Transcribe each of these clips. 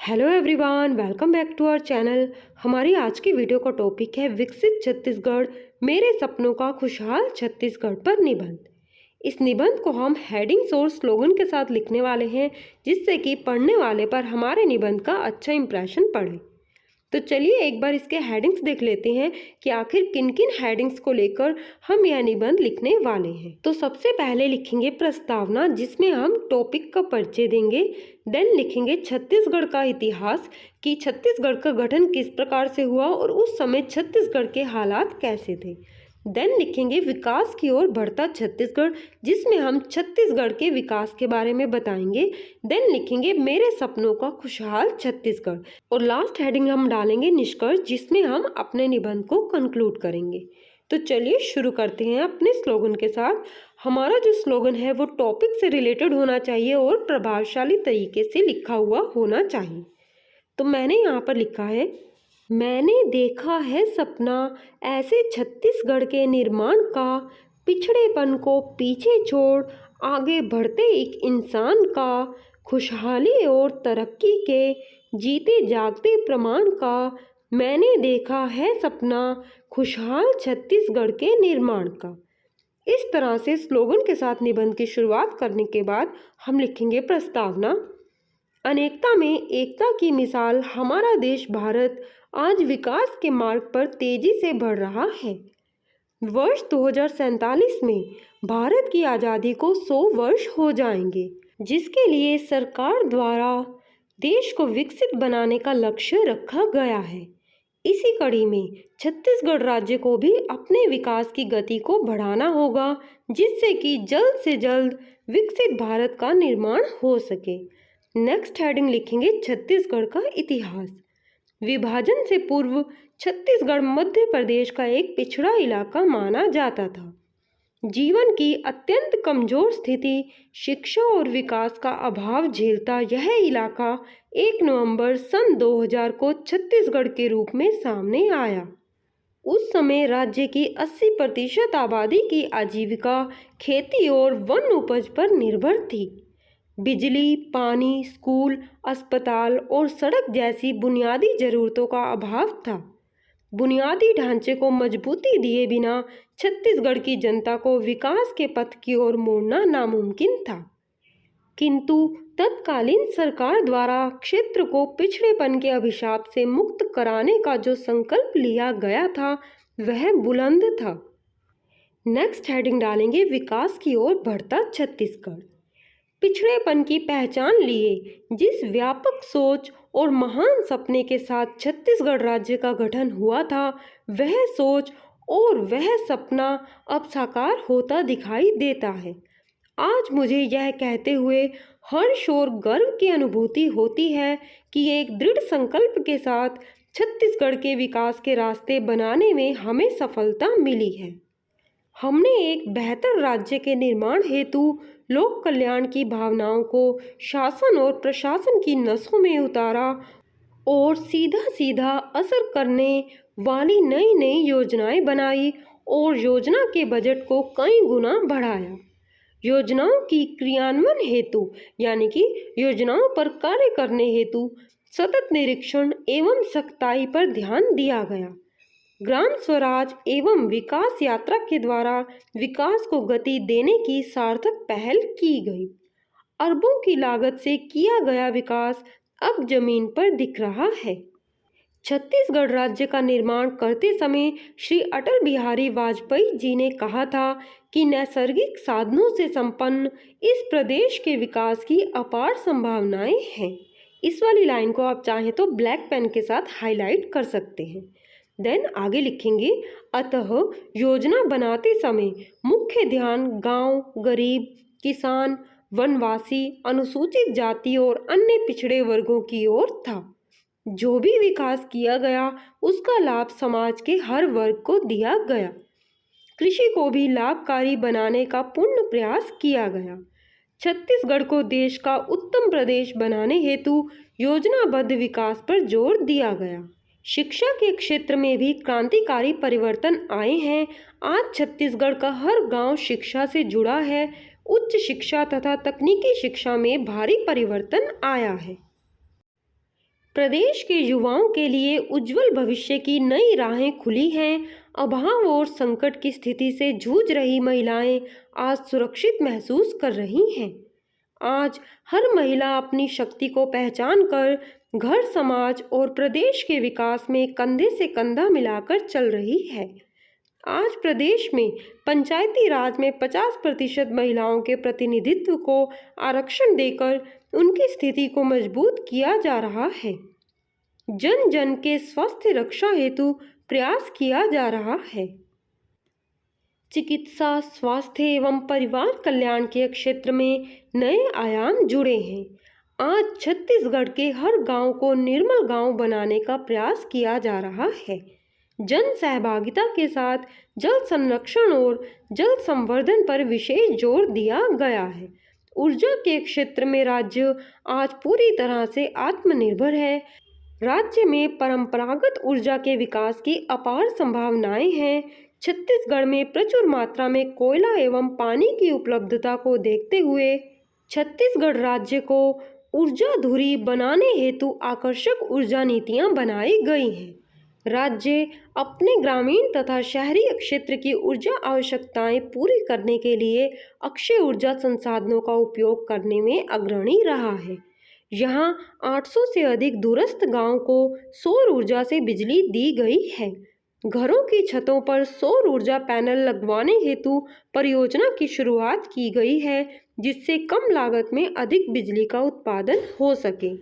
Hello everyone, welcome back to our channel. हमारी आज की वीडियो का टॉपिक है विकसित छत्तीसगढ़, मेरे सपनों का खुशहाल छत्तीसगढ़ पर निबंध। इस निबंध को हम हेडिंग्स और स्लोगन के साथ लिखने वाले हैं, जिससे कि पढ़ने वाले पर हमारे निबंध का अच्छा इंप्रेशन पड़े। तो चलिए एक बार इसके हेडिंग्स देख लेते हैं कि आखिर किन किन हेडिंग्स को लेकर हम यह निबंध लिखने वाले हैं। तो सबसे पहले लिखेंगे प्रस्तावना, जिसमें हम टॉपिक का परिचय देंगे। देन लिखेंगे छत्तीसगढ़ का इतिहास, कि छत्तीसगढ़ का गठन किस प्रकार से हुआ और उस समय छत्तीसगढ़ के हालात कैसे थे। देन लिखेंगे विकास की ओर बढ़ता छत्तीसगढ़, जिसमें हम छत्तीसगढ़ के विकास के बारे में बताएंगे। देन लिखेंगे मेरे सपनों का खुशहाल छत्तीसगढ़, और लास्ट हेडिंग हम डालेंगे निष्कर्ष, जिसमें हम अपने निबंध को कंक्लूड करेंगे। तो चलिए शुरू करते हैं अपने स्लोगन के साथ। हमारा जो स्लोगन है वो टॉपिक से रिलेटेड होना चाहिए और प्रभावशाली तरीके से लिखा हुआ होना चाहिए। तो मैंने यहाँ पर लिखा है, मैंने देखा है सपना ऐसे छत्तीसगढ़ के निर्माण का, पिछड़ेपन को पीछे छोड़ आगे बढ़ते एक इंसान का, खुशहाली और तरक्की के जीते जागते प्रमाण का। मैंने देखा है सपना खुशहाल छत्तीसगढ़ के निर्माण का। इस तरह से स्लोगन के साथ निबंध की शुरुआत करने के बाद हम लिखेंगे प्रस्तावना। अनेकता में एकता की मिसाल हमारा देश भारत आज विकास के मार्ग पर तेजी से बढ़ रहा है। वर्ष 2047 में भारत की आज़ादी को 100 वर्ष हो जाएंगे, जिसके लिए सरकार द्वारा देश को विकसित बनाने का लक्ष्य रखा गया है। इसी कड़ी में छत्तीसगढ़ राज्य को भी अपने विकास की गति को बढ़ाना होगा, जिससे कि जल्द से जल्द विकसित भारत का निर्माण हो सके। नेक्स्ट हेडिंग लिखेंगे छत्तीसगढ़ का इतिहास। विभाजन से पूर्व छत्तीसगढ़ मध्य प्रदेश का एक पिछड़ा इलाका माना जाता था। जीवन की अत्यंत कमजोर स्थिति, शिक्षा और विकास का अभाव झेलता यह इलाका 1 नवंबर सन 2000 को छत्तीसगढ़ के रूप में सामने आया। उस समय राज्य की 80% आबादी की आजीविका खेती और वन उपज पर निर्भर थी। बिजली, पानी, स्कूल, अस्पताल और सड़क जैसी बुनियादी ज़रूरतों का अभाव था। बुनियादी ढांचे को मजबूती दिए बिना छत्तीसगढ़ की जनता को विकास के पथ की ओर मोड़ना नामुमकिन था। किंतु तत्कालीन सरकार द्वारा क्षेत्र को पिछड़ेपन के अभिशाप से मुक्त कराने का जो संकल्प लिया गया था वह बुलंद था। नेक्स्ट हेडिंग डालेंगे विकास की ओर बढ़ता छत्तीसगढ़। पिछड़ेपन की पहचान लिए जिस व्यापक सोच और महान सपने के साथ छत्तीसगढ़ राज्य का गठन हुआ था, वह सोच और वह सपना अब साकार होता दिखाई देता है। आज मुझे यह कहते हुए हर्ष और गर्व की अनुभूति होती है कि एक दृढ़ संकल्प के साथ छत्तीसगढ़ के विकास के रास्ते बनाने में हमें सफलता मिली है। हमने एक बेहतर राज्य के निर्माण हेतु लोक कल्याण की भावनाओं को शासन और प्रशासन की नसों में उतारा और सीधा सीधा असर करने वाली नई नई योजनाएं बनाई और योजना के बजट को कई गुना बढ़ाया। योजनाओं की क्रियान्वयन हेतु यानी कि योजनाओं पर कार्य करने हेतु सतत निरीक्षण एवं सख्ताई पर ध्यान दिया गया। ग्राम स्वराज एवं विकास यात्रा के द्वारा विकास को गति देने की सार्थक पहल की गई। अरबों की लागत से किया गया विकास अब जमीन पर दिख रहा है। छत्तीसगढ़ राज्य का निर्माण करते समय श्री अटल बिहारी वाजपेयी जी ने कहा था कि नैसर्गिक साधनों से संपन्न इस प्रदेश के विकास की अपार संभावनाएं हैं। इस वाली लाइन को आप चाहें तो ब्लैक पेन के साथ हाईलाइट कर सकते हैं। देन आगे लिखेंगे, अतः योजना बनाते समय मुख्य ध्यान गांव, गरीब, किसान, वनवासी, अनुसूचित जाति और अन्य पिछड़े वर्गों की ओर था। जो भी विकास किया गया उसका लाभ समाज के हर वर्ग को दिया गया। कृषि को भी लाभकारी बनाने का पूर्ण प्रयास किया गया। छत्तीसगढ़ को देश का उत्तम प्रदेश बनाने हेतु योजनाबद्ध विकास पर जोर दिया गया। शिक्षा के क्षेत्र में भी क्रांतिकारी परिवर्तन आए हैं। आज छत्तीसगढ़ का हर गांव शिक्षा से जुड़ा है। उच्च शिक्षा तथा तकनीकी शिक्षा में भारी परिवर्तन आया है। प्रदेश के युवाओं के लिए उज्जवल भविष्य की नई राहें खुली हैं। अभाव और संकट की स्थिति से जूझ रही महिलाएं आज सुरक्षित महसूस कर रही हैं। आज हर महिला अपनी शक्ति को पहचान कर घर, समाज और प्रदेश के विकास में कंधे से कंधा मिलाकर चल रही है। आज प्रदेश में पंचायती राज में 50% महिलाओं के प्रतिनिधित्व को आरक्षण देकर उनकी स्थिति को मजबूत किया जा रहा है। जन जन के स्वास्थ्य रक्षा हेतु प्रयास किया जा रहा है। चिकित्सा, स्वास्थ्य एवं परिवार कल्याण के क्षेत्र में नए आयाम जुड़े हैं। आज छत्तीसगढ़ के हर गांव को निर्मल गांव बनाने का प्रयास किया जा रहा है। जन सहभागिता के साथ जल संरक्षण और जल संवर्धन पर विशेष जोर दिया गया है। ऊर्जा के क्षेत्र में राज्य आज पूरी तरह से आत्मनिर्भर है। राज्य में परंपरागत ऊर्जा के विकास की अपार संभावनाएं हैं। छत्तीसगढ़ में प्रचुर मात्रा में कोयला एवं पानी की उपलब्धता को देखते हुए छत्तीसगढ़ राज्य को ऊर्जा धुरी बनाने हेतु आकर्षक ऊर्जा नीतियां बनाई गई हैं। राज्य अपने ग्रामीण तथा शहरी क्षेत्र की ऊर्जा आवश्यकताएं पूरी करने के लिए अक्षय ऊर्जा संसाधनों का उपयोग करने में अग्रणी रहा है। यहाँ 800 से अधिक दूरस्थ गांव को सौर ऊर्जा से बिजली दी गई है। घरों की छतों पर सौर ऊर्जा पैनल लगवाने हेतु परियोजना की शुरुआत की गई है, जिससे कम लागत में अधिक बिजली का उत्पादन हो सके।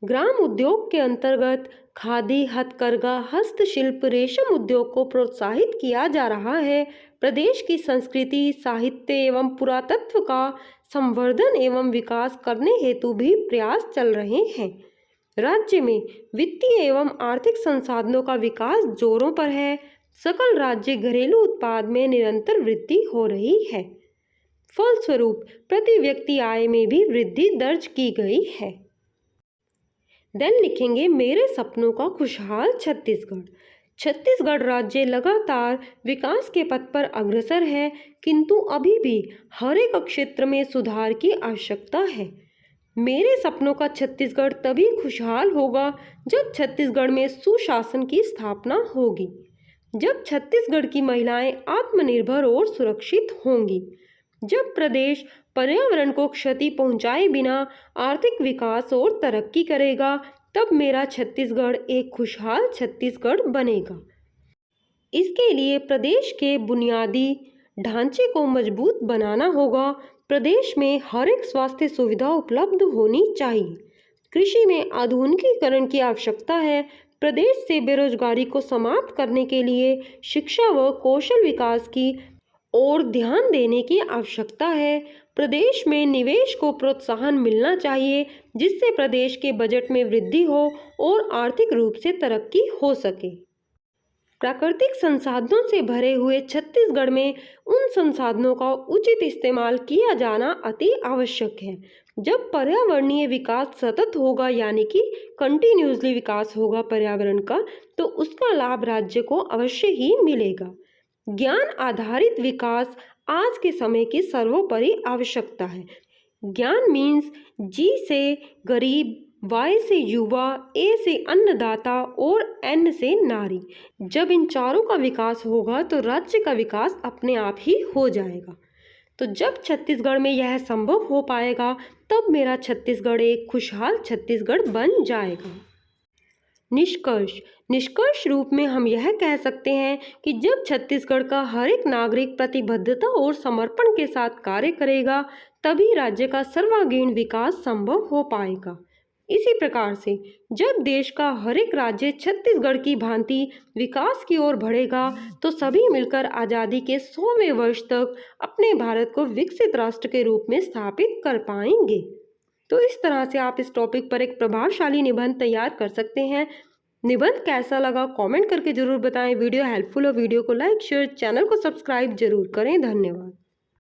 ग्राम उद्योग के अंतर्गत खादी, हथकरघा, हस्तशिल्प, रेशम उद्योग को प्रोत्साहित किया जा रहा है। प्रदेश की संस्कृति, साहित्य एवं पुरातत्व का संवर्धन एवं विकास करने हेतु भी प्रयास चल रहे हैं। राज्य में वित्तीय एवं आर्थिक संसाधनों का विकास जोरों पर है। सकल राज्य घरेलू उत्पाद में निरंतर वृद्धि हो रही है। फलस्वरूप प्रति व्यक्ति आय में भी वृद्धि दर्ज की गई है। देन लिखेंगे मेरे सपनों का खुशहाल छत्तीसगढ़। छत्तीसगढ़ राज्य लगातार विकास के पथ पर अग्रसर है, किंतु अभी भी हर एक क्षेत्र में सुधार की आवश्यकता है। मेरे सपनों का छत्तीसगढ़ तभी खुशहाल होगा जब छत्तीसगढ़ में सुशासन की स्थापना होगी, जब छत्तीसगढ़ की महिलाएं आत्मनिर्भर और सुरक्षित होंगी, जब प्रदेश पर्यावरण को क्षति पहुंचाए बिना आर्थिक विकास और तरक्की करेगा, तब मेरा छत्तीसगढ़ एक खुशहाल छत्तीसगढ़ बनेगा। इसके लिए प्रदेश के बुनियादी ढांचे को मजबूत बनाना होगा। प्रदेश में हर एक स्वास्थ्य सुविधा उपलब्ध होनी चाहिए। कृषि में आधुनिकीकरण की आवश्यकता है। प्रदेश से बेरोजगारी को समाप्त करने के लिए शिक्षा व कौशल विकास की और ध्यान देने की आवश्यकता है। प्रदेश में निवेश को प्रोत्साहन मिलना चाहिए, जिससे प्रदेश के बजट में वृद्धि हो और आर्थिक रूप से तरक्की हो सके। प्राकृतिक संसाधनों से भरे हुए छत्तीसगढ़ में उन संसाधनों का उचित इस्तेमाल किया जाना अति आवश्यक है। जब पर्यावरणीय विकास सतत होगा, यानी कि कंटिन्यूसली विकास होगा पर्यावरण का, तो उसका लाभ राज्य को अवश्य ही मिलेगा। ज्ञान आधारित विकास आज के समय की सर्वोपरि आवश्यकता है। ज्ञान मीन्स जी से गरीब, वाई से युवा, ए से अन्नदाता और एन से नारी। जब इन चारों का विकास होगा तो राज्य का विकास अपने आप ही हो जाएगा। तो जब छत्तीसगढ़ में यह संभव हो पाएगा, तब मेरा छत्तीसगढ़ एक खुशहाल छत्तीसगढ़ बन जाएगा। निष्कर्ष रूप में हम यह कह सकते हैं कि जब छत्तीसगढ़ का हर एक नागरिक प्रतिबद्धता और समर्पण के साथ कार्य करेगा, तभी राज्य का सर्वांगीण विकास संभव हो पाएगा। इसी प्रकार से जब देश का हर एक राज्य छत्तीसगढ़ की भांति विकास की ओर बढ़ेगा, तो सभी मिलकर आज़ादी के 100वें वर्ष तक अपने भारत को विकसित राष्ट्र के रूप में स्थापित कर पाएंगे। तो इस तरह से आप इस टॉपिक पर एक प्रभावशाली निबंध तैयार कर सकते हैं। निबंध कैसा लगा कमेंट करके जरूर बताएं। वीडियो हेल्पफुल हो वीडियो को लाइक, शेयर, चैनल को सब्सक्राइब जरूर करें। धन्यवाद।